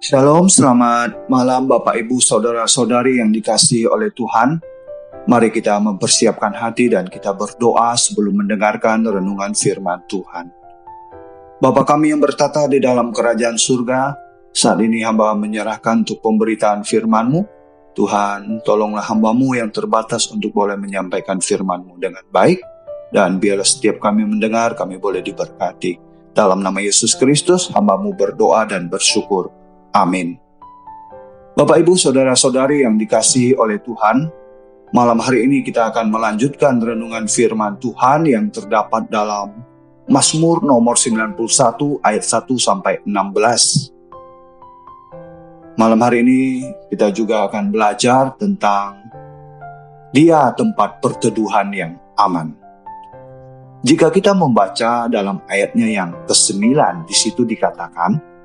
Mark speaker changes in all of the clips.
Speaker 1: Shalom, selamat malam Bapak Ibu Saudara-saudari yang dikasihi oleh Tuhan. Mari kita mempersiapkan hati dan kita berdoa sebelum mendengarkan renungan firman Tuhan. Bapa kami yang bertata di dalam kerajaan surga, saat ini hamba menyerahkan untuk pemberitaan firman-Mu. Tuhan, tolonglah hamba-Mu yang terbatas untuk boleh menyampaikan firman-Mu dengan baik, dan biarlah setiap kami mendengar, kami boleh diberkati. Dalam nama Yesus Kristus, hamba-Mu berdoa dan bersyukur. Amin. Bapak Ibu Saudara-saudari yang dikasihi oleh Tuhan, malam hari ini kita akan melanjutkan renungan firman Tuhan yang terdapat dalam Mazmur nomor 91 ayat 1 sampai 16. Malam hari ini kita juga akan belajar tentang Dia tempat perteduhan yang aman. Jika kita membaca dalam ayatnya yang ke-9, di situ dikatakan,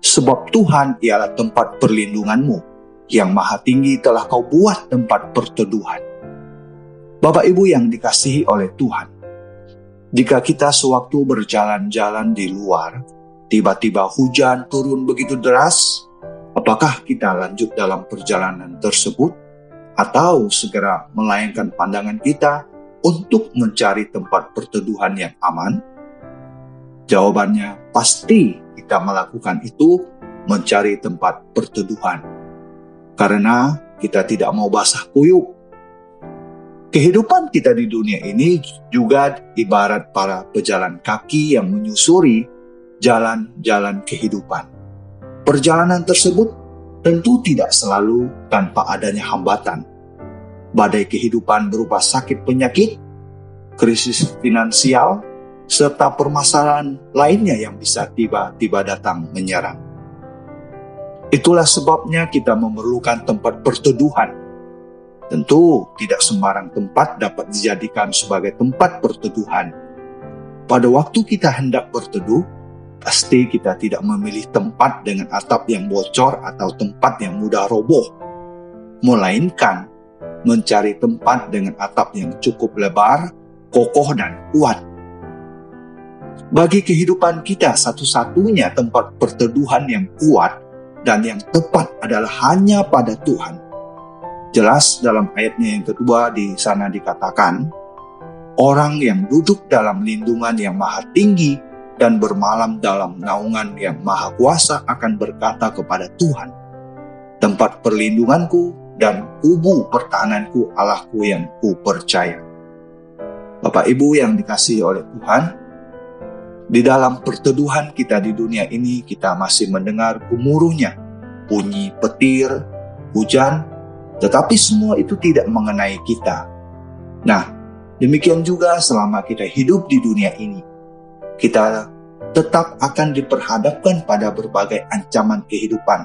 Speaker 1: sebab Tuhan ialah tempat perlindunganmu, yang maha tinggi telah kau buat tempat perteduhan. Bapak Ibu yang dikasihi oleh Tuhan, jika kita sewaktu berjalan-jalan di luar, tiba-tiba hujan turun begitu deras, apakah kita lanjut dalam perjalanan tersebut, atau segera melayangkan pandangan kita untuk mencari tempat perteduhan yang aman? Jawabannya pasti kita melakukan itu, mencari tempat perteduhan. Karena kita tidak mau basah kuyup. Kehidupan kita di dunia ini juga ibarat para pejalan kaki yang menyusuri jalan-jalan kehidupan. Perjalanan tersebut tentu tidak selalu tanpa adanya hambatan. Badai kehidupan berupa sakit penyakit, krisis finansial, serta permasalahan lainnya yang bisa tiba-tiba datang menyerang. Itulah sebabnya kita memerlukan tempat perteduhan. Tentu tidak sembarang tempat dapat dijadikan sebagai tempat perteduhan. Pada waktu kita hendak berteduh, pasti kita tidak memilih tempat dengan atap yang bocor atau tempat yang mudah roboh, melainkan mencari tempat dengan atap yang cukup lebar, kokoh dan kuat. Bagi kehidupan kita, satu-satunya tempat perteduhan yang kuat dan yang tepat adalah hanya pada Tuhan. Jelas dalam ayatnya yang kedua di sana dikatakan, orang yang duduk dalam lindungan yang maha tinggi dan bermalam dalam naungan yang maha kuasa akan berkata kepada Tuhan, tempat perlindunganku dan kubu pertahananku, Allahku yang ku percaya. Bapak Ibu yang dikasihi oleh Tuhan, di dalam perteduhan kita di dunia ini, kita masih mendengar gemuruhnya, bunyi petir, hujan, tetapi semua itu tidak mengenai kita. Nah, demikian juga selama kita hidup di dunia ini, kita tetap akan diperhadapkan pada berbagai ancaman kehidupan.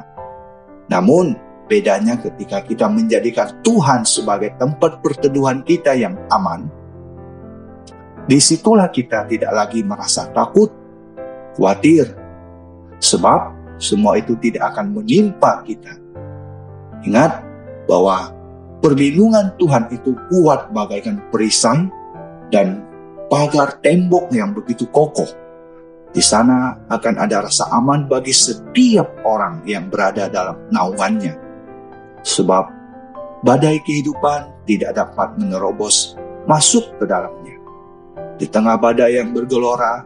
Speaker 1: Namun, bedanya ketika kita menjadikan Tuhan sebagai tempat perteduhan kita yang aman, disitulah kita tidak lagi merasa takut, khawatir, sebab semua itu tidak akan menimpa kita. Ingat bahwa perlindungan Tuhan itu kuat bagaikan perisai dan pagar tembok yang begitu kokoh. Di sana akan ada rasa aman bagi setiap orang yang berada dalam naungannya. Sebab badai kehidupan tidak dapat menerobos masuk ke dalamnya. Di tengah badai yang bergelora,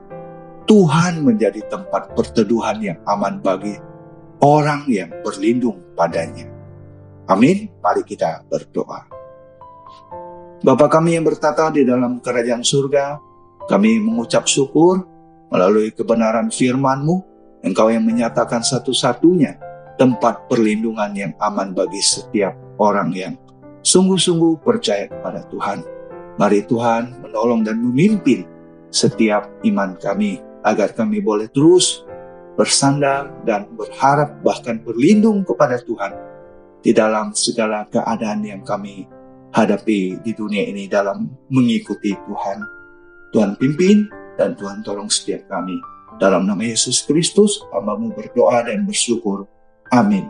Speaker 1: Tuhan menjadi tempat perteduhan yang aman bagi orang yang berlindung padanya. Amin. Mari kita berdoa. Bapa kami yang bertata di dalam kerajaan surga, kami mengucap syukur melalui kebenaran firman-Mu, Engkau yang menyatakan satu-satunya tempat perlindungan yang aman bagi setiap orang yang sungguh-sungguh percaya kepada Tuhan. Mari Tuhan menolong dan memimpin setiap iman kami, agar kami boleh terus bersandar dan berharap bahkan berlindung kepada Tuhan di dalam segala keadaan yang kami hadapi di dunia ini dalam mengikuti Tuhan. Tuhan pimpin dan Tuhan tolong setiap kami. Dalam nama Yesus Kristus, hamba-Mu berdoa dan bersyukur. Amin.